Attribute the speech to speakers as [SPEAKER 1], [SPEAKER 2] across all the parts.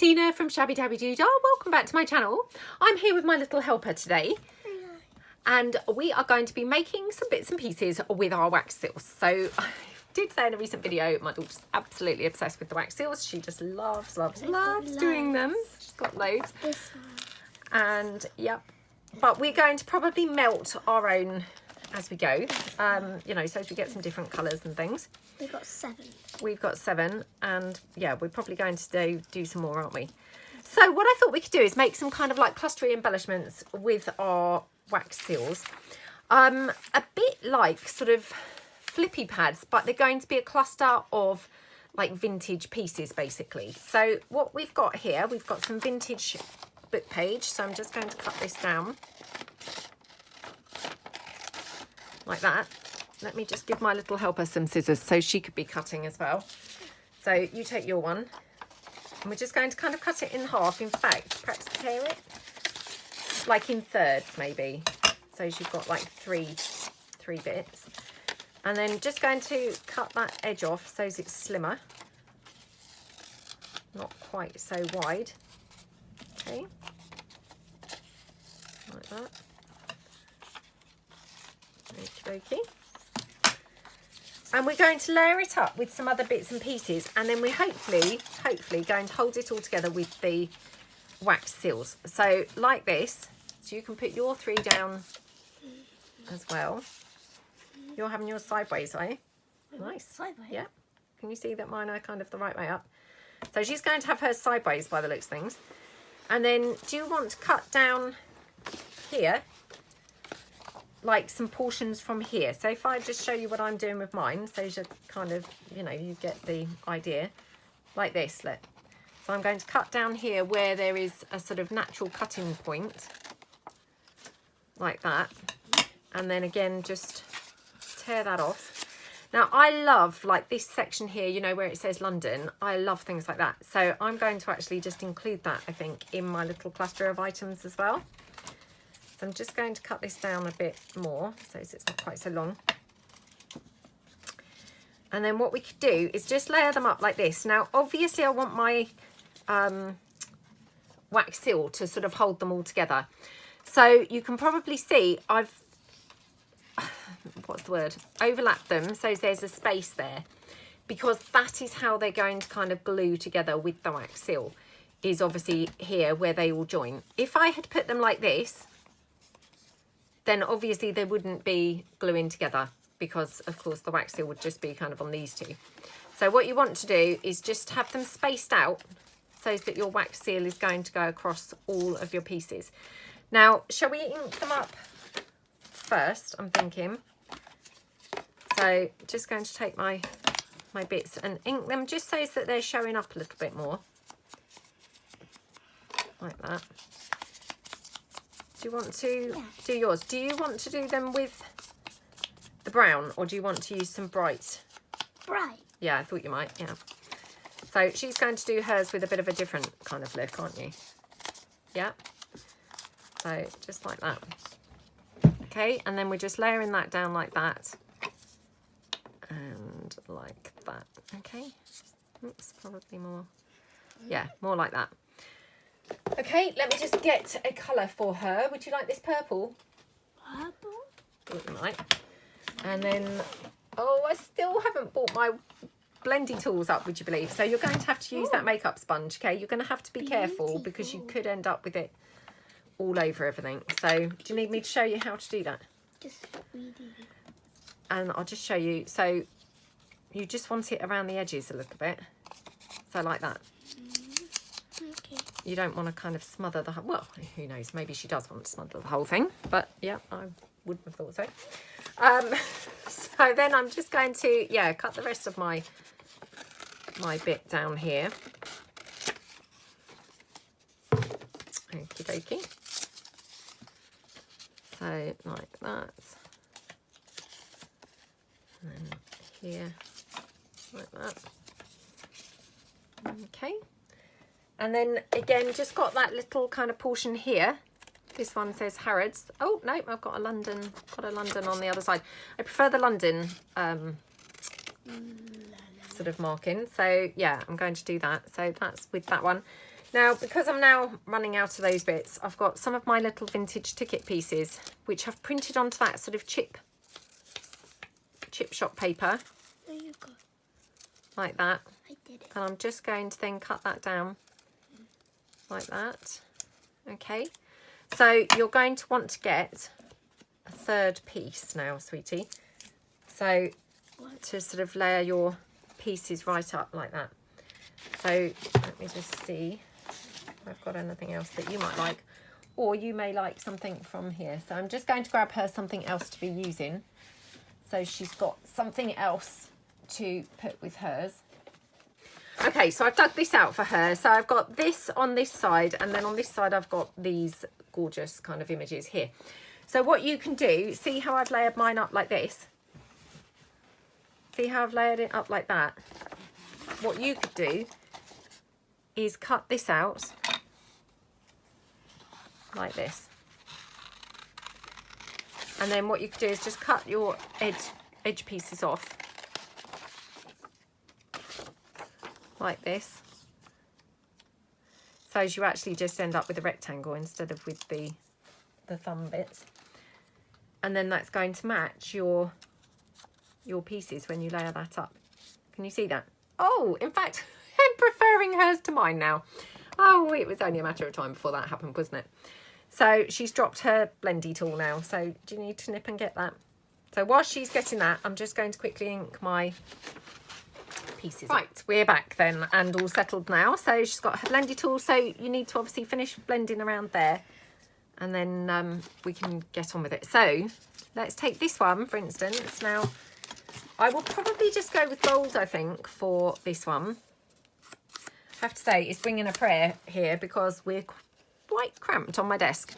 [SPEAKER 1] Tina from Shabby Dabby Doodah. Welcome back to my channel. I'm here with my little helper today. And we are going to be making some bits and pieces with our wax seals. So I did say in a recent video, my daughter's absolutely obsessed with the wax seals. She just loves doing them. She's got loads.
[SPEAKER 2] This one.
[SPEAKER 1] And yep, but we're going to probably melt our own as we go, you know, so as we get some different colours and things.
[SPEAKER 2] We've got 7.
[SPEAKER 1] We've got 7, and yeah, we're probably going to do some more, aren't we? So what I thought we could do is make some kind of like clustery embellishments with our wax seals. A bit like sort of flippy pads, but they're going to be a cluster of like vintage pieces basically. So what we've got here, we've got some vintage book page. So I'm just going to cut this down like that. Let me just give my little helper some scissors so she could be cutting as well. So you take your one, and we're just going to kind of cut it in half. In fact, perhaps tear it like in thirds maybe. So you've got like three bits. And then just going to cut that edge off so it's slimmer. Not quite so wide. Okay. Like that. Okie dokie. And we're going to layer it up with some other bits and pieces, and then we're hopefully going to hold it all together with the wax seals. So like this, so you can put your 3 down as well. You're having yours sideways, are you? Nice.
[SPEAKER 2] Sideways?
[SPEAKER 1] Yeah. Can you see that mine are kind of the right way up? So she's going to have hers sideways by the looks of things. And then do you want to cut down here? Like some portions from here. So if I just show you what I'm doing with mine, so you kind of, you know, you get the idea. Like this, look. So I'm going to cut down here where there is a sort of natural cutting point. Like that. And then again, just tear that off. Now I love like this section here, you know, where it says London. I love things like that. So I'm going to actually just include that, I think, in my little cluster of items as well. I'm just going to cut this down a bit more so it's not quite so long. And then what we could do is just layer them up like this. Now obviously I want my wax seal to sort of hold them all together. So you can probably see I've overlapped them so there's a space there, because that is how they're going to kind of glue together with the wax seal, is obviously here where they all join. If I had put them like this, then obviously they wouldn't be gluing together, because of course the wax seal would just be kind of on these two. So what you want to do is just have them spaced out so that your wax seal is going to go across all of your pieces. Now, shall we ink them up first, I'm thinking? So just going to take my bits and ink them just so that they're showing up a little bit more. Like that. Do you want to do yours? Do you want to do them with the brown, or do you want to use some bright?
[SPEAKER 2] Bright.
[SPEAKER 1] Yeah, I thought you might, yeah. So she's going to do hers with a bit of a different kind of look, aren't you? Yeah. So just like that. Okay, and then we're just layering that down like that. And like that. Okay. Oops, probably more. Yeah, more like that. Okay, let me just get a colour for her. Would you like this purple?
[SPEAKER 2] Purple?
[SPEAKER 1] Thought you might. And then, oh, I still haven't bought my blending tools up, would you believe? So you're going to have to use that makeup sponge, okay? You're going to have to be careful because you could end up with it all over everything. So do you need me to show you how to do that?
[SPEAKER 2] Just read it.
[SPEAKER 1] And I'll just show you. So you just want it around the edges a little bit. So like that.
[SPEAKER 2] Okay.
[SPEAKER 1] You don't want to kind of smother the whole, well, who knows, maybe she does want to smother the whole thing, but yeah, I wouldn't have thought so. So then I'm just going to, yeah, cut the rest of my bit down here. Okie dokie. So like that. And then here, like that. Okay. And then again, just got that little kind of portion here. This one says Harrods. Oh no, I've got a London on the other side. I prefer the London sort of marking. So yeah, I'm going to do that. So that's with that one. Now, because I'm now running out of those bits, I've got some of my little vintage ticket pieces, which I've printed onto that sort of chip shop paper,
[SPEAKER 2] There you go.
[SPEAKER 1] like that.
[SPEAKER 2] I did it.
[SPEAKER 1] And I'm just going to then cut that down like that. Okay, so you're going to want to get a third piece now, sweetie. So to sort of layer your pieces right up like that. So let me just see if I've got anything else that you might like, or you may like something from here. So I'm just going to grab her something else to be using, so she's got something else to put with hers. Okay, so I've dug this out for her. So I've got this on this side, and then on this side I've got these gorgeous kind of images here. So what you can do, see how I've layered mine up like this? See how I've layered it up like that? What you could do is cut this out like this. And then what you could do is just cut your edge pieces off like this. So as you actually just end up with a rectangle instead of with the thumb bits. And then that's going to match your pieces when you layer that up. Can you see that? Oh, in fact, I'm preferring hers to mine now. Oh, it was only a matter of time before that happened, wasn't it? So she's dropped her blendy tool now. So do you need to nip and get that? So while she's getting that, I'm just going to quickly ink my pieces. Right, we're back then and all settled now. So she's got her blendy tool. So you need to obviously finish blending around there, and then we can get on with it. So let's take this one, for instance. Now, I will probably just go with gold, I think, for this one. I have to say, it's bringing a prayer here because we're quite cramped on my desk.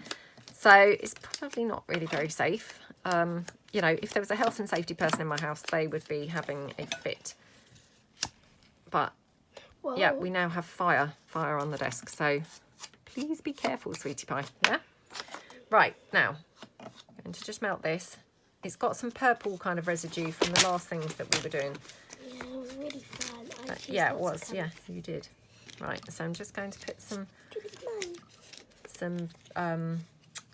[SPEAKER 1] So it's probably not really very safe. You know, if there was a health and safety person in my house, they would be having a fit. But,
[SPEAKER 2] Whoa.
[SPEAKER 1] yeah, we now have fire on the desk. So please be careful, sweetie pie. Yeah? Right, now, I'm going to just melt this. It's got some purple kind of residue from the last things that we were doing.
[SPEAKER 2] Yeah, it was really fun.
[SPEAKER 1] Yeah, it was. Yeah, you did. Right, so I'm just going to put some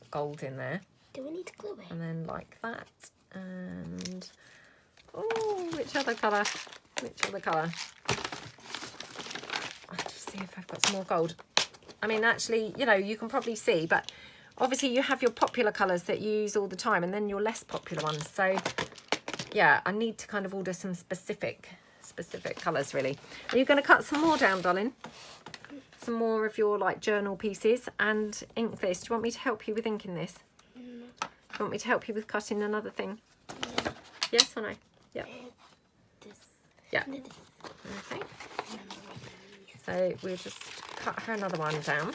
[SPEAKER 1] gold in there.
[SPEAKER 2] Do we need to glue it?
[SPEAKER 1] And then like that. And, oh, which other colour? Which other colour? I'll just see if I've got some more gold. I mean, actually, you know, you can probably see, but obviously you have your popular colours that you use all the time, and then your less popular ones. So yeah, I need to kind of order some specific colours, really. Are you going to cut some more down, darling? Some more of your like journal pieces and ink this. Do you want me to help you with inking this? Do you want me to help you with cutting another thing?
[SPEAKER 2] Yeah.
[SPEAKER 1] Yes or no? Yeah.
[SPEAKER 2] This.
[SPEAKER 1] Yeah.
[SPEAKER 2] This.
[SPEAKER 1] Okay. So we'll just cut her another one down.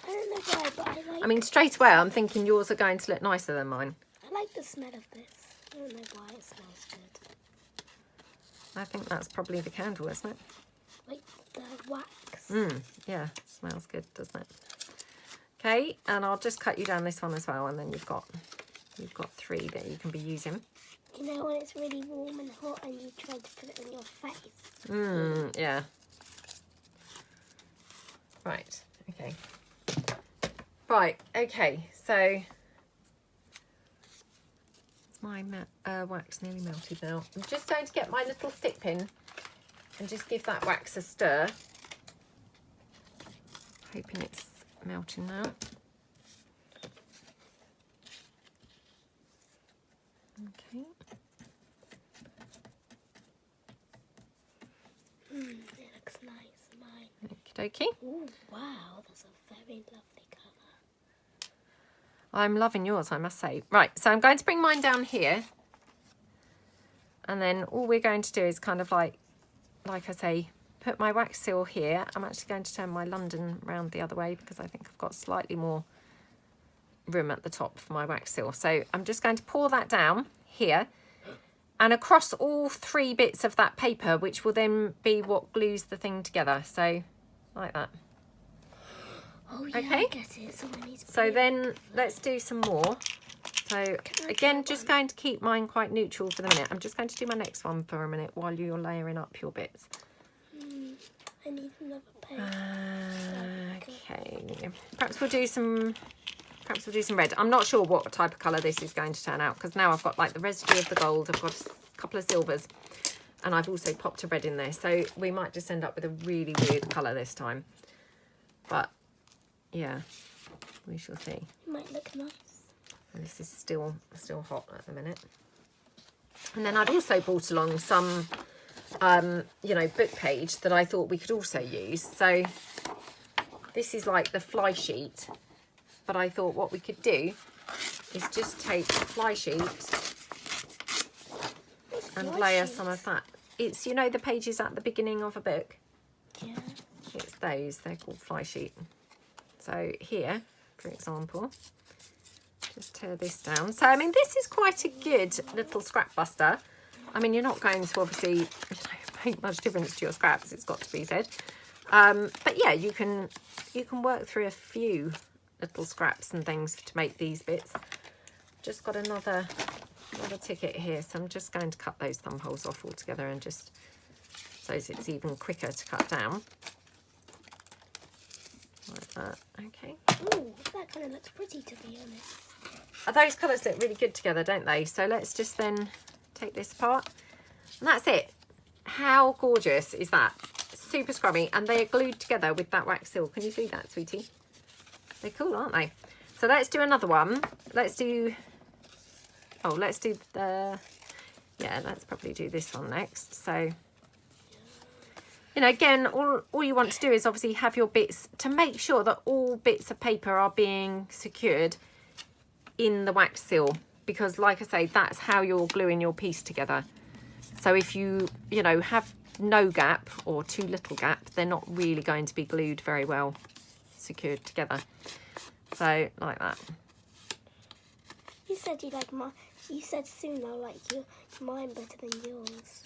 [SPEAKER 2] I don't know why, but I like.
[SPEAKER 1] I mean, straight away, I'm thinking yours are going to look nicer than mine.
[SPEAKER 2] I like the smell of this. I don't know why it smells good.
[SPEAKER 1] I think that's probably the candle, isn't it?
[SPEAKER 2] Like the wax.
[SPEAKER 1] Yeah, smells good, doesn't it? Okay, and I'll just cut you down this one as well, and then you've got 3 that you can be using.
[SPEAKER 2] You know when it's really warm and hot and you try to put it on your face?
[SPEAKER 1] Yeah. Right, okay. Right, okay, so it's my wax nearly melted now. I'm just going to get my little stick pin and just give that wax a stir. Hoping it's melting now. Okay.
[SPEAKER 2] It looks nice, mine.
[SPEAKER 1] Okie dokie.
[SPEAKER 2] Oh wow, that's a very lovely colour.
[SPEAKER 1] I'm loving yours, I must say. Right, so I'm going to bring mine down here. And then all we're going to do is kind of like I say, put my wax seal here. I'm actually going to turn my London round the other way because I think I've got slightly more room at the top for my wax seal. So I'm just going to pour that down here and across all 3 bits of that paper, which will then be what glues the thing together. So like that.
[SPEAKER 2] Oh yeah,
[SPEAKER 1] Okay.
[SPEAKER 2] I get it.
[SPEAKER 1] So then let's do some more. So again, just going to keep mine quite neutral for the minute. I'm just going to do my next one for a minute while you're layering up your bits.
[SPEAKER 2] I need another page.
[SPEAKER 1] Okay, perhaps we'll do some red. I'm not sure what type of colour this is going to turn out, because now I've got like the residue of the gold, I've got a couple of silvers, and I've also popped a red in there, so we might just end up with a really weird colour this time. But yeah, we shall see.
[SPEAKER 2] It might look nice.
[SPEAKER 1] And this is still hot at the minute. And then I'd also brought along some you know, book page that I thought we could also use. So this is like the fly sheet, but I thought what we could do is just take the fly sheet and layer some of that. It's, you know, the pages at the beginning of a book.
[SPEAKER 2] Yeah.
[SPEAKER 1] It's those, they're called fly sheet. So here, for example, just tear this down. So I mean, this is quite a good little scrap buster. I mean, you're not going to obviously, you know, make much difference to your scraps, it's got to be said. But yeah, you can work through a few little scraps and things to make these bits. Just got another ticket here, so I'm just going to cut those thumb holes off altogether, and just so it's even quicker to cut down. Like that. Okay.
[SPEAKER 2] Ooh, that kind of looks pretty, to be honest.
[SPEAKER 1] Those colours look really good together, don't they? So let's just then take this apart, and that's it. How gorgeous is that? Super scrubby, and they are glued together with that wax seal. Can you see that, sweetie? They're cool, aren't they? So let's do another one. Let's do the, yeah, let's probably do this one next. So, you know, again, all you want to do is obviously have your bits, to make sure that all bits of paper are being secured in the wax seal, because like I say, that's how you're gluing your piece together. So if you know, have no gap or too little gap, they're not really going to be glued very well secured together. So like that.
[SPEAKER 2] You said you like mine. You said soon I'll like mine better than yours.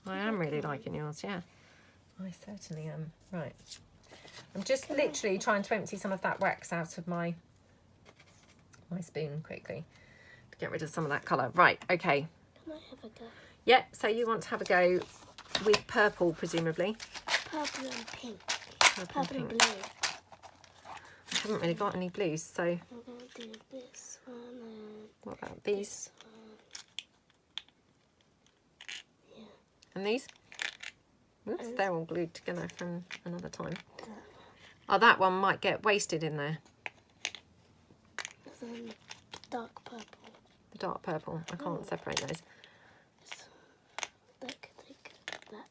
[SPEAKER 1] I am really liking yours, yeah. I certainly am. Right. I'm just literally trying to empty some of that wax out of my spoon quickly to get rid of some of that colour. Right, okay.
[SPEAKER 2] Can I have a go?
[SPEAKER 1] Yeah, so you want to have a go with purple, presumably.
[SPEAKER 2] Purple and pink.
[SPEAKER 1] Purple
[SPEAKER 2] and blue.
[SPEAKER 1] I haven't really got any blues, so
[SPEAKER 2] I'm going to do this one and
[SPEAKER 1] what about these?
[SPEAKER 2] Yeah.
[SPEAKER 1] And these? Oops,
[SPEAKER 2] And
[SPEAKER 1] they're all glued together from another time.
[SPEAKER 2] that.
[SPEAKER 1] Oh, that one might get wasted in there.
[SPEAKER 2] And then dark purple.
[SPEAKER 1] The dark purple. I can't separate those.
[SPEAKER 2] Thick, that.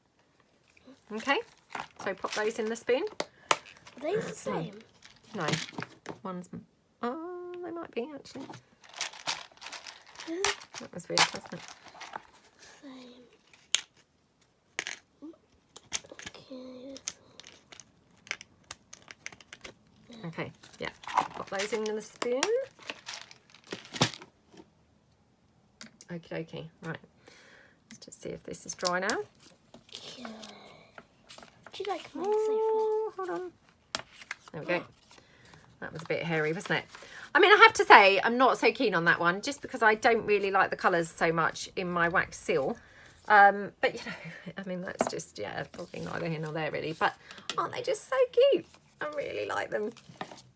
[SPEAKER 1] Okay, so pop those in the spoon.
[SPEAKER 2] Are they the same?
[SPEAKER 1] No, one's... Oh, they might be, actually. That was weird, wasn't it?
[SPEAKER 2] Same. Okay.
[SPEAKER 1] Okay, yeah. Pop those in the spoon. Okie dokie. Right. Let's just see if this is dry now.
[SPEAKER 2] Okay. Do you like mine so
[SPEAKER 1] Oh, hold on. There we go. That was a bit hairy, wasn't it? I mean, I have to say, I'm not so keen on that one, just because I don't really like the colours so much in my wax seal. But, you know, I mean, that's just, yeah, probably neither here nor there, really. But aren't they just so cute? I really like them.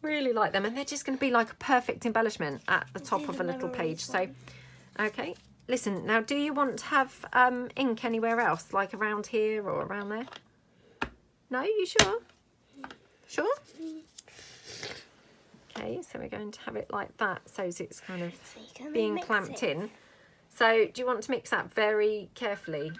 [SPEAKER 1] Really like them. And they're just going to be like a perfect embellishment at the top of a little page. So, okay. Listen, now, do you want to have ink anywhere else, like around here or around there? No, you sure? Sure? Okay, so we're going to have it like that, so it's kind of being clamped in. So do you want to mix that very carefully?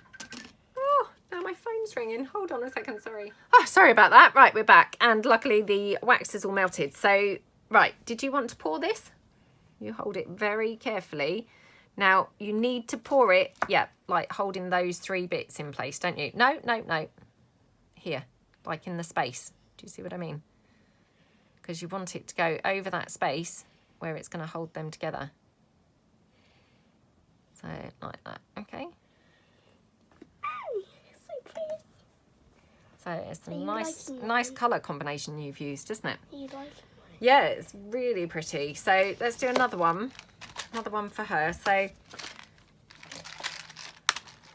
[SPEAKER 1] Oh, now my phone's ringing. Hold on a second, sorry. Oh, sorry about that. Right, we're back. And luckily the wax is all melted. So, right, did you want to pour this? You hold it very carefully. Now, you need to pour it, yeah, like holding those 3 bits in place, don't you? No, no, no. Here, like in the space. Do you see what I mean? Because you want it to go over that space where it's going to hold them together. So, like that, okay?
[SPEAKER 2] So pretty.
[SPEAKER 1] So, it's a nice colour combination you've used, isn't it?
[SPEAKER 2] You like it?
[SPEAKER 1] Yeah, it's really pretty. So, let's do another one. Another one for her. So,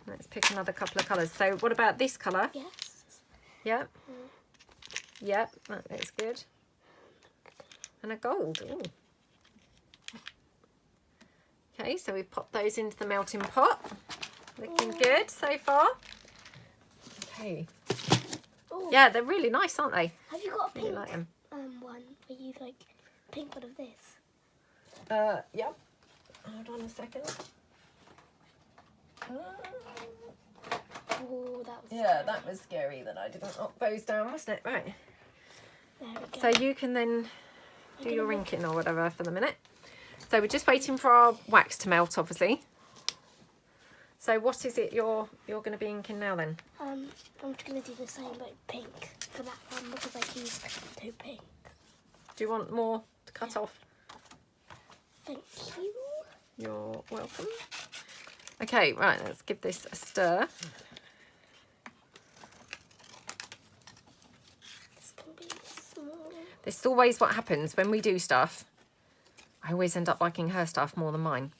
[SPEAKER 1] let's pick another couple of colours. So what about this colour?
[SPEAKER 2] Yes.
[SPEAKER 1] Yep. Yep, that looks good. And a gold. Ooh. Okay, so we've popped those into the melting pot. Looking good so far. Okay.
[SPEAKER 2] Ooh.
[SPEAKER 1] Yeah, they're really nice, aren't they?
[SPEAKER 2] Have you got a
[SPEAKER 1] Really
[SPEAKER 2] pink
[SPEAKER 1] like them.
[SPEAKER 2] one? Where you like pink one of this?
[SPEAKER 1] Yep. Hold on a second.
[SPEAKER 2] Oh, that was
[SPEAKER 1] Yeah, that was scary that I didn't knock those down, wasn't it? Right.
[SPEAKER 2] There we go.
[SPEAKER 1] So you can then do your inking or whatever for the minute. So we're just waiting for our wax to melt, obviously. So what is it you're going to be inking now then?
[SPEAKER 2] I'm just gonna do the same but pink for that one because I used two pink.
[SPEAKER 1] Do you want more to cut off?
[SPEAKER 2] Thank you.
[SPEAKER 1] You're welcome. Okay, right, let's give this a stir.
[SPEAKER 2] This can be small.
[SPEAKER 1] This is always what happens when we do stuff. I always end up liking her stuff more than mine.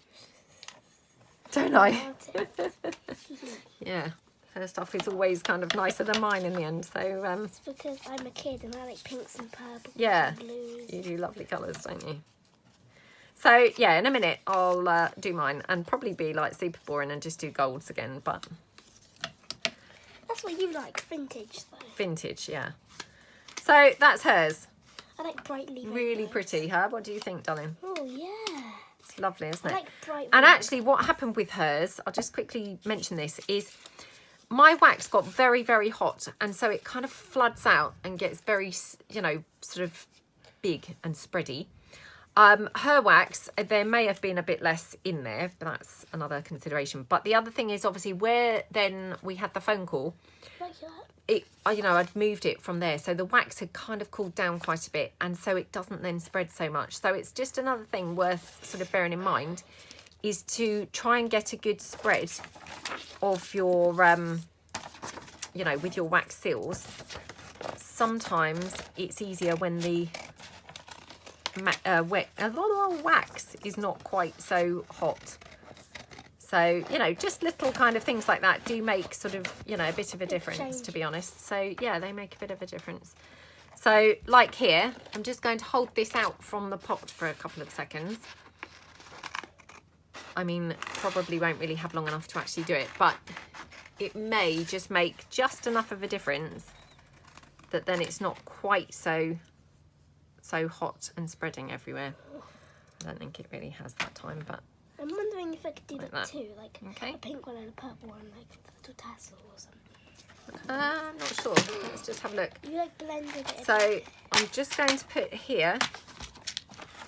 [SPEAKER 1] Don't I? Yeah, her stuff is always kind of nicer than mine in the end. So,
[SPEAKER 2] It's because I'm a kid and I like pinks and purples
[SPEAKER 1] yeah,
[SPEAKER 2] and blues.
[SPEAKER 1] you do lovely colours, don't you? So, yeah, in a minute I'll do mine and probably be like super boring and just do golds again, but...
[SPEAKER 2] That's what you like, vintage though.
[SPEAKER 1] Vintage, yeah. So, that's hers.
[SPEAKER 2] I like brightly red
[SPEAKER 1] Really
[SPEAKER 2] ones.
[SPEAKER 1] pretty, huh? What do you think, darling?
[SPEAKER 2] Oh yeah.
[SPEAKER 1] It's lovely, isn't
[SPEAKER 2] I
[SPEAKER 1] it?
[SPEAKER 2] like bright
[SPEAKER 1] And
[SPEAKER 2] red.
[SPEAKER 1] actually what happened with hers, I'll just quickly mention this, is my wax got very, very hot. And so it kind of floods out and gets very, you know, sort of big and spready. Her wax, there may have been a bit less in there, but that's another consideration. But the other thing is obviously where then we had the phone call,
[SPEAKER 2] Like that.
[SPEAKER 1] it, you know, I'd moved it from there. So the wax had kind of cooled down quite a bit. And so it doesn't then spread so much. So it's just another thing worth sort of bearing in mind is to try and get a good spread of your, you know, with your wax seals. Sometimes it's easier when the wax is not quite so hot. So, you know, just little kind of things like that do make sort of, you know, a bit of a difference, to be honest. So, yeah, they make a bit of a difference. So, like here, I'm just going to hold this out from the pot for a couple of seconds. I mean, probably won't really have long enough to actually do it, but it may just make just enough of a difference that then it's not quite so hot and spreading everywhere. I don't think it really has that time, but
[SPEAKER 2] I'm wondering if I could do
[SPEAKER 1] like
[SPEAKER 2] that
[SPEAKER 1] that.
[SPEAKER 2] too, like
[SPEAKER 1] Okay.
[SPEAKER 2] a pink one and a purple one, like with a little tassel or something.
[SPEAKER 1] I'm not sure. Let's just have a look.
[SPEAKER 2] You like blended it.
[SPEAKER 1] So I'm just going to put here.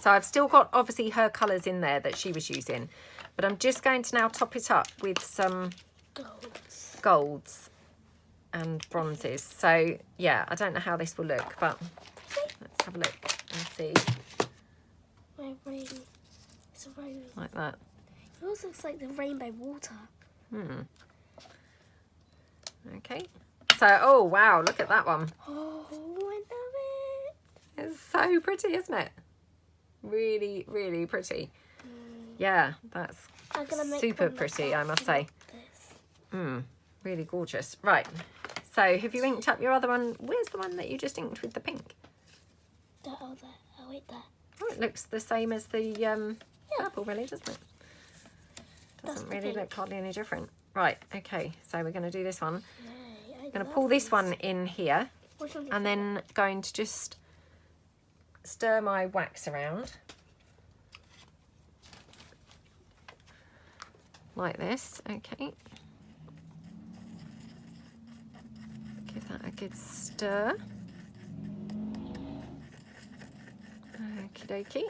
[SPEAKER 1] So I've still got obviously her colours in there that she was using, but I'm just going to now top it up with some
[SPEAKER 2] golds.
[SPEAKER 1] golds and bronzes. So yeah, I don't know how this will look, but let's have a look and see.
[SPEAKER 2] My rain. It's a rain.
[SPEAKER 1] Like that.
[SPEAKER 2] It also looks like the rainbow water.
[SPEAKER 1] Okay. So, oh wow, look at that one.
[SPEAKER 2] Oh, I love it.
[SPEAKER 1] It's so pretty, isn't it? Really, really pretty. Yeah, that's
[SPEAKER 2] I'm gonna make
[SPEAKER 1] super
[SPEAKER 2] one
[SPEAKER 1] pretty,
[SPEAKER 2] like
[SPEAKER 1] I must
[SPEAKER 2] that,
[SPEAKER 1] say.
[SPEAKER 2] like this.
[SPEAKER 1] Really gorgeous. Right. So, have you inked up your other one? Where's the one that you just inked with the pink?
[SPEAKER 2] There, oh, there. Oh, wait, there.
[SPEAKER 1] Oh, it looks the same as the purple, really, doesn't it?
[SPEAKER 2] That's
[SPEAKER 1] Doesn't
[SPEAKER 2] the
[SPEAKER 1] really
[SPEAKER 2] pink.
[SPEAKER 1] look hardly any different. Right. Okay. So we're going to do this one.
[SPEAKER 2] Yay, I
[SPEAKER 1] I'm going to
[SPEAKER 2] love
[SPEAKER 1] pull this
[SPEAKER 2] these.
[SPEAKER 1] one in here,
[SPEAKER 2] Which one's your
[SPEAKER 1] and then going to just stir my wax around like this. Okay. Give that a good stir. Okie dokie.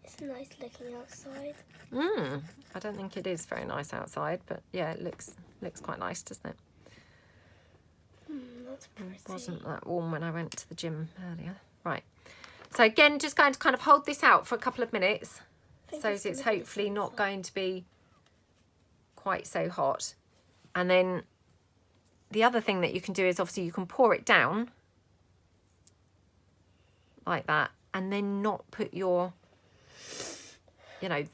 [SPEAKER 2] It's nice looking outside.
[SPEAKER 1] I don't think it is very nice outside, but yeah, it looks quite nice, doesn't it?
[SPEAKER 2] That's pretty.
[SPEAKER 1] It wasn't that warm when I went to the gym earlier. Right. So again, just going to kind of hold this out for a couple of minutes,
[SPEAKER 2] think
[SPEAKER 1] so
[SPEAKER 2] it's
[SPEAKER 1] it's
[SPEAKER 2] gonna be the
[SPEAKER 1] hopefully
[SPEAKER 2] same
[SPEAKER 1] not
[SPEAKER 2] size.
[SPEAKER 1] going to be quite so hot. And then the other thing that you can do is obviously you can pour it down like that, and then not put your, you know,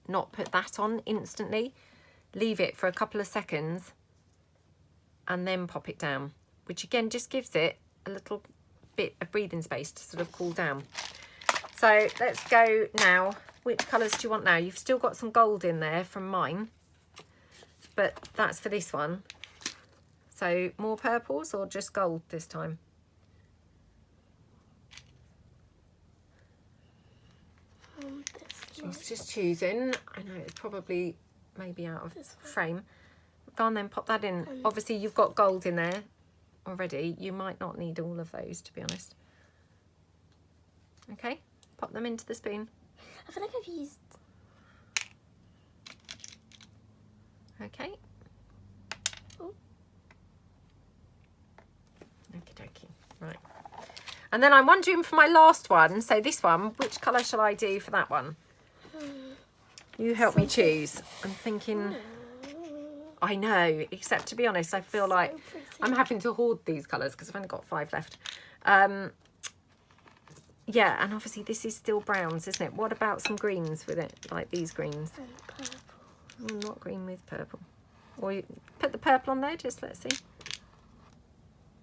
[SPEAKER 1] not put that on instantly, leave it for a couple of seconds and then pop it down, which again just gives it a little bit of breathing space to sort of cool down. So let's go now. Which colours do you want now? You've still got some gold in there from mine, but that's for this one. So more purples or just gold this time? She's just choosing. I know it's probably maybe out of frame. Go on then, pop that in. Obviously you've got gold in there already. You might not need all of those, to be honest. Okay, pop them into the spoon.
[SPEAKER 2] I feel like I've used...
[SPEAKER 1] Okay.
[SPEAKER 2] Oh.
[SPEAKER 1] Okie dokie. Right. And then I'm wondering for my last one, so this one, which colour shall I do for that one? You help me choose. I'm thinking... I know, except to be honest, I feel like I'm having to hoard these colours because I've only got 5 left. Yeah, and obviously this is still browns, isn't it? What about some greens with it, like these greens? Not green with purple. Or you put the purple on there, just let's see.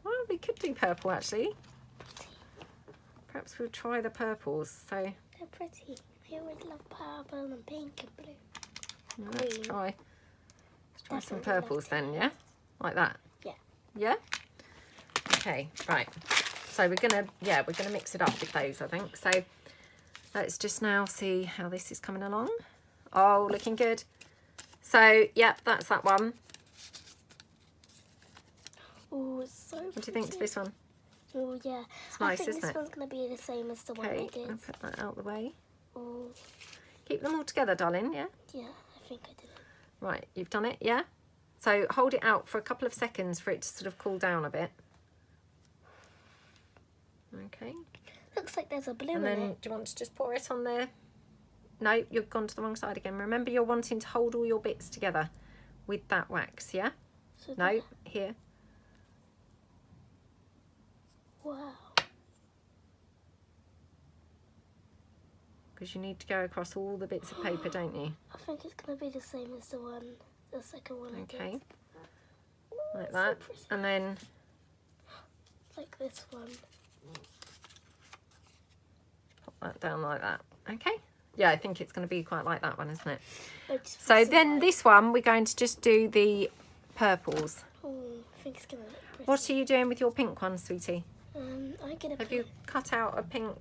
[SPEAKER 1] Well, we could do purple actually. Perhaps we'll try the purples. So
[SPEAKER 2] they're pretty. I always love purple and pink and blue.
[SPEAKER 1] Let's try some purples then, yeah? Like that?
[SPEAKER 2] Yeah.
[SPEAKER 1] Yeah? Okay, right. So we're gonna mix it up with those, I think. So let's just now see how this is coming along. Oh, looking good. So yeah, that's that one.
[SPEAKER 2] Oh, it's so
[SPEAKER 1] What do you think to this one?
[SPEAKER 2] Oh yeah.
[SPEAKER 1] It's nice,
[SPEAKER 2] I think
[SPEAKER 1] isn't
[SPEAKER 2] this
[SPEAKER 1] it?
[SPEAKER 2] one's gonna be the same as the one I
[SPEAKER 1] Okay,
[SPEAKER 2] did.
[SPEAKER 1] I'll put that out the way.
[SPEAKER 2] Oh.
[SPEAKER 1] Keep them all together, darling, yeah?
[SPEAKER 2] Yeah, I think I did it.
[SPEAKER 1] Right, you've done it, yeah? So hold it out for a couple of seconds for it to sort of cool down a bit. Okay.
[SPEAKER 2] Looks like there's a blue
[SPEAKER 1] And
[SPEAKER 2] in
[SPEAKER 1] then
[SPEAKER 2] it.
[SPEAKER 1] do you want to just pour it on there? No, you've gone to the wrong side again. Remember, you're wanting to hold all your bits together with that wax, yeah?
[SPEAKER 2] So
[SPEAKER 1] No, here.
[SPEAKER 2] Wow.
[SPEAKER 1] Because you need to go across all the bits of paper, don't you?
[SPEAKER 2] I think it's gonna be the same as the second one I
[SPEAKER 1] Okay.
[SPEAKER 2] did.
[SPEAKER 1] Like
[SPEAKER 2] So
[SPEAKER 1] that.
[SPEAKER 2] pretty.
[SPEAKER 1] And then
[SPEAKER 2] Like this one.
[SPEAKER 1] pop that down like that. Okay. Yeah, I think it's going to be quite like that one, isn't it?
[SPEAKER 2] But just
[SPEAKER 1] So
[SPEAKER 2] put some
[SPEAKER 1] then
[SPEAKER 2] white.
[SPEAKER 1] this one, we're going to just do the purples.
[SPEAKER 2] Oh, I think it's gonna look pretty.
[SPEAKER 1] What are you doing with your pink one, sweetie?
[SPEAKER 2] I'm gonna
[SPEAKER 1] Have
[SPEAKER 2] put...
[SPEAKER 1] you cut out a pink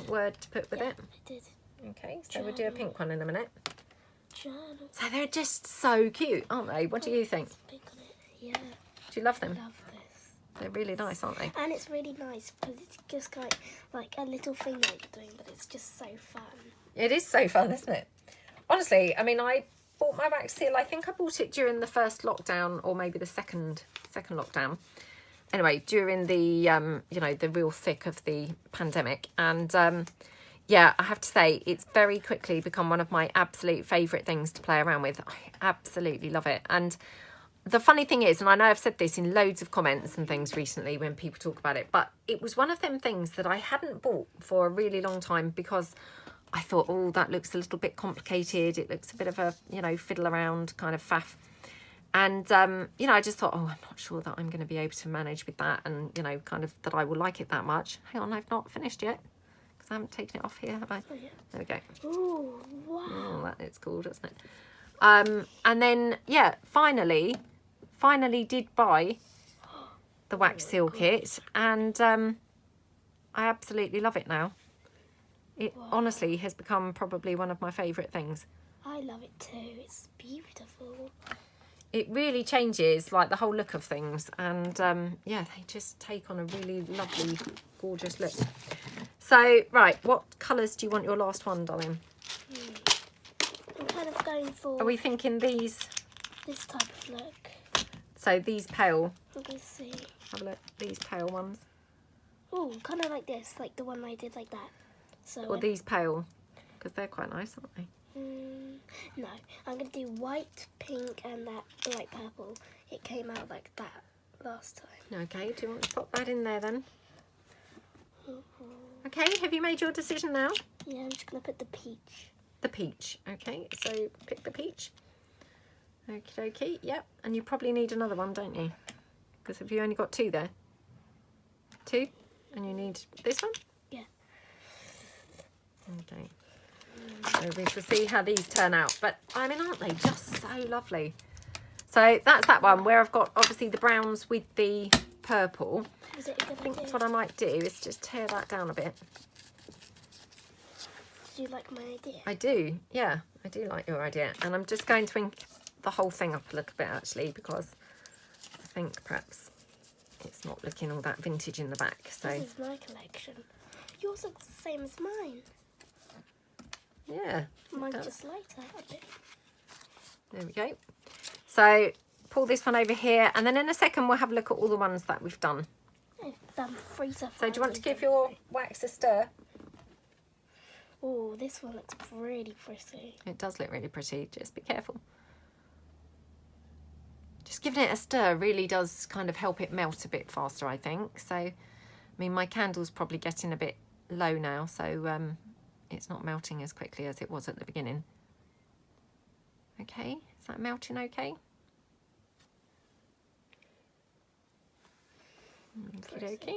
[SPEAKER 1] word to put with
[SPEAKER 2] Yeah,
[SPEAKER 1] it?
[SPEAKER 2] I did.
[SPEAKER 1] Okay, so we'll do a pink one in a minute.
[SPEAKER 2] Journal.
[SPEAKER 1] So they're just so cute, aren't they? What do you think?
[SPEAKER 2] Pink on it. Yeah,
[SPEAKER 1] Do you love them?
[SPEAKER 2] love this.
[SPEAKER 1] They're really nice, aren't they?
[SPEAKER 2] And it's really nice because it's just like a little thing that you're doing, but it's just so fun.
[SPEAKER 1] It is so fun, isn't it? Honestly, I mean, I bought my wax seal. I think I bought it during the first lockdown, or maybe the second lockdown. Anyway, during the you know, the real thick of the pandemic, and yeah, I have to say it's very quickly become one of my absolute favourite things to play around with. I absolutely love it. And the funny thing is, and I know I've said this in loads of comments and things recently when people talk about it, but it was one of them things that I hadn't bought for a really long time because I thought, oh, that looks a little bit complicated. It looks a bit of a, you know, fiddle around kind of faff. And, you know, I just thought, oh, I'm not sure that I'm going to be able to manage with that and, you know, kind of that I will like it that much. Hang on, I've not finished yet because I haven't taken it off here, have I?
[SPEAKER 2] Oh, yeah.
[SPEAKER 1] There we go.
[SPEAKER 2] Ooh, wow.
[SPEAKER 1] Oh, that it's cool, doesn't it? And then, yeah, finally did buy the wax seal kit, and I absolutely love it now. It honestly has become probably one of my favourite things.
[SPEAKER 2] I love it too. It's beautiful.
[SPEAKER 1] It really changes like the whole look of things, and yeah, they just take on a really lovely, gorgeous look. So, right, what colours do you want your last one, darling?
[SPEAKER 2] I'm kind of going for
[SPEAKER 1] Are we thinking these?
[SPEAKER 2] this type of look.
[SPEAKER 1] So these pale,
[SPEAKER 2] Let me see.
[SPEAKER 1] have a look, these pale ones.
[SPEAKER 2] Oh, kind of like this, like the one I did like that. So
[SPEAKER 1] Or these pale, because they're quite nice, aren't they?
[SPEAKER 2] no, I'm going to do white, pink and that light purple. It came out like that last time.
[SPEAKER 1] Okay, do you want to pop that in there then? Okay, have you made your decision now?
[SPEAKER 2] Yeah, I'm just going to put the peach.
[SPEAKER 1] The peach. Okay, so pick the peach. Okie dokie, yep. And you probably need another one, don't you? Because have you only got 2 there? 2? And you need this one?
[SPEAKER 2] Yeah.
[SPEAKER 1] Okay. So we shall see how these turn out. But, I mean, aren't they just so lovely? So that's that one where I've got, obviously, the browns with the purple.
[SPEAKER 2] Is it a good
[SPEAKER 1] I think
[SPEAKER 2] idea?
[SPEAKER 1] what I might do is just tear that down a bit.
[SPEAKER 2] Do you like my idea?
[SPEAKER 1] I do, yeah. I do like your idea. And I'm just going to ink the whole thing up a little bit, actually, because I think perhaps it's not looking all that vintage in the back. So
[SPEAKER 2] This is my collection. Yours looks the same as mine.
[SPEAKER 1] yeah, it
[SPEAKER 2] Mine's
[SPEAKER 1] does.
[SPEAKER 2] just lighter a bit.
[SPEAKER 1] There we go. So pull this one over here, and then in a second we'll have a look at all the ones that we've done.
[SPEAKER 2] I've done 3 so far.
[SPEAKER 1] So do you want to give your wax a stir?
[SPEAKER 2] Oh, this one looks really pretty.
[SPEAKER 1] It does look really pretty. Just be careful. Just giving it a stir really does kind of help it melt a bit faster, I think. So, I mean, my candle's probably getting a bit low now, so it's not melting as quickly as it was at the beginning. Okay, is that melting okay? Okie dokie.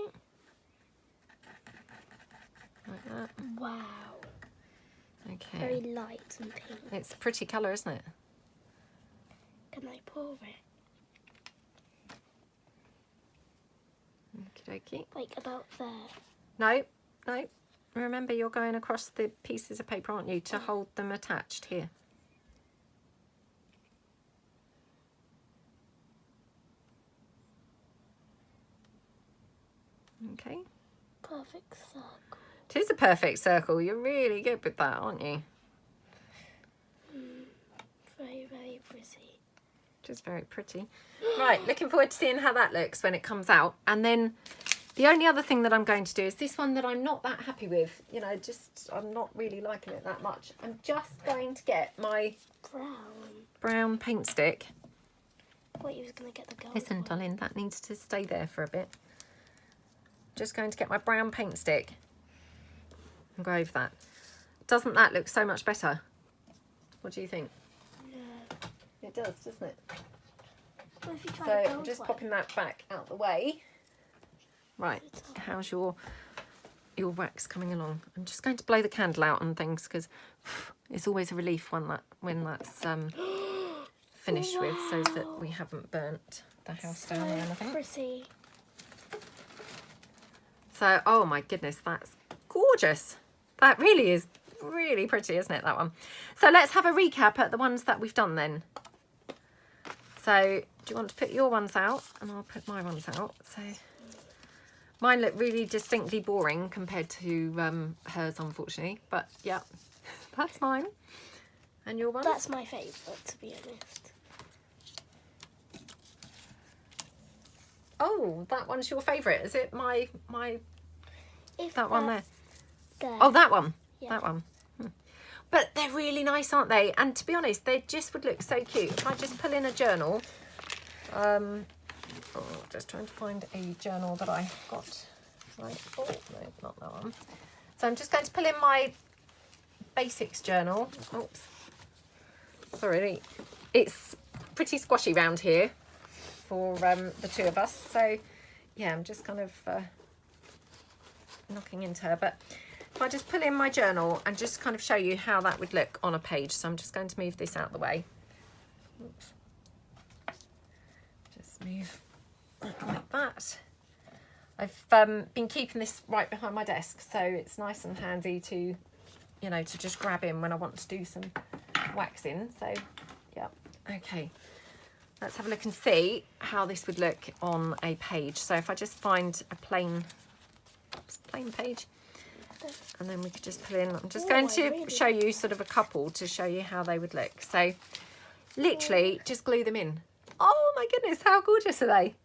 [SPEAKER 1] Like that.
[SPEAKER 2] Wow.
[SPEAKER 1] Okay.
[SPEAKER 2] Very light and pink.
[SPEAKER 1] It's a pretty colour, isn't it?
[SPEAKER 2] Can I pour it?
[SPEAKER 1] Okie dokie.
[SPEAKER 2] Like about there.
[SPEAKER 1] No, no. Remember, you're going across the pieces of paper, aren't you, to hold them attached here. Okay.
[SPEAKER 2] Perfect circle.
[SPEAKER 1] It is a perfect circle. You're really good with that, aren't you?
[SPEAKER 2] Very, very pretty.
[SPEAKER 1] Just very pretty. Right, looking forward to seeing how that looks when it comes out. And then the only other thing that I'm going to do is this one that I'm not that happy with. You know, just I'm not really liking it that much. I'm just going to get my brown paint stick.
[SPEAKER 2] I thought you was going to get the gold
[SPEAKER 1] Listen,
[SPEAKER 2] one.
[SPEAKER 1] darling, that needs to stay there for a bit. Just going to get my brown paint stick and go over that. Doesn't that look so much better? What do you think?
[SPEAKER 2] Yeah.
[SPEAKER 1] It does, doesn't it?
[SPEAKER 2] What if you try
[SPEAKER 1] So
[SPEAKER 2] the
[SPEAKER 1] I'm
[SPEAKER 2] gold
[SPEAKER 1] just
[SPEAKER 2] one?
[SPEAKER 1] popping that back out the way. Right, how's your wax coming along? I'm just going to blow the candle out on things because it's always a relief when that's finished with, so that we haven't burnt the house down or anything.
[SPEAKER 2] Pretty.
[SPEAKER 1] So, oh my goodness, that's gorgeous. That really is really pretty, isn't it, that one? So let's have a recap at the ones that we've done then. So do you want to put your ones out? And I'll put my ones out. So mine look really distinctly boring compared to hers, unfortunately. But yeah, that's mine. And your ones?
[SPEAKER 2] That's my favourite, to be honest.
[SPEAKER 1] Oh, that one's your favourite. Is it my
[SPEAKER 2] If
[SPEAKER 1] that one there?
[SPEAKER 2] There.
[SPEAKER 1] Oh, that one.
[SPEAKER 2] Yeah.
[SPEAKER 1] That one. But they're really nice, aren't they? And to be honest, they just would look so cute. If I just pull in a journal, just trying to find a journal that I got. Right. Oh, no, not that one. So I'm just going to pull in my basics journal. Oops. Sorry. It's pretty squashy round here for the two of us. So, yeah, I'm just kind of knocking into her. But if I just pull in my journal and just kind of show you how that would look on a page. So I'm just going to move this out of the way. Oops. Just move like that. I've been keeping this right behind my desk, so it's nice and handy to, you know, to just grab in when I want to do some waxing. So, yeah, okay. Let's have a look and see how this would look on a page. So if I just find a plain page, and then we could just put in, I'm just going to show you sort of a couple to show you how they would look. So literally just glue them in. Oh my goodness, how gorgeous are they?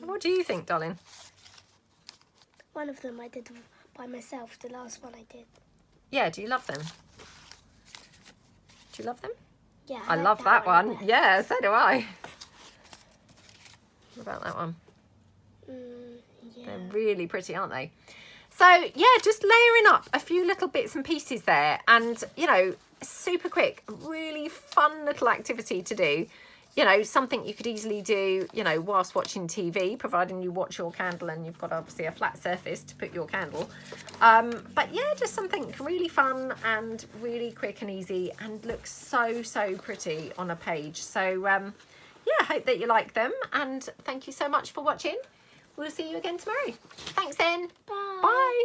[SPEAKER 1] What do you think, darling?
[SPEAKER 2] One of them I did by myself, the last one I did.
[SPEAKER 1] Yeah, do you love them? Do you love them?
[SPEAKER 2] Yeah,
[SPEAKER 1] I
[SPEAKER 2] like
[SPEAKER 1] love that one.
[SPEAKER 2] the best.
[SPEAKER 1] Yeah, so do I. What about that one?
[SPEAKER 2] Yeah.
[SPEAKER 1] They're really pretty, aren't they? So, yeah, just layering up a few little bits and pieces there. And, you know, super quick, really fun little activity to do. you know, something you could easily do, you know, whilst watching TV, providing you watch your candle and you've got obviously a flat surface to put your candle. But yeah, just something really fun and really quick and easy, and looks so, so pretty on a page. So yeah, hope that you like them, and thank you so much for watching. We'll see you again tomorrow. Thanks then.
[SPEAKER 2] Bye.
[SPEAKER 1] Bye.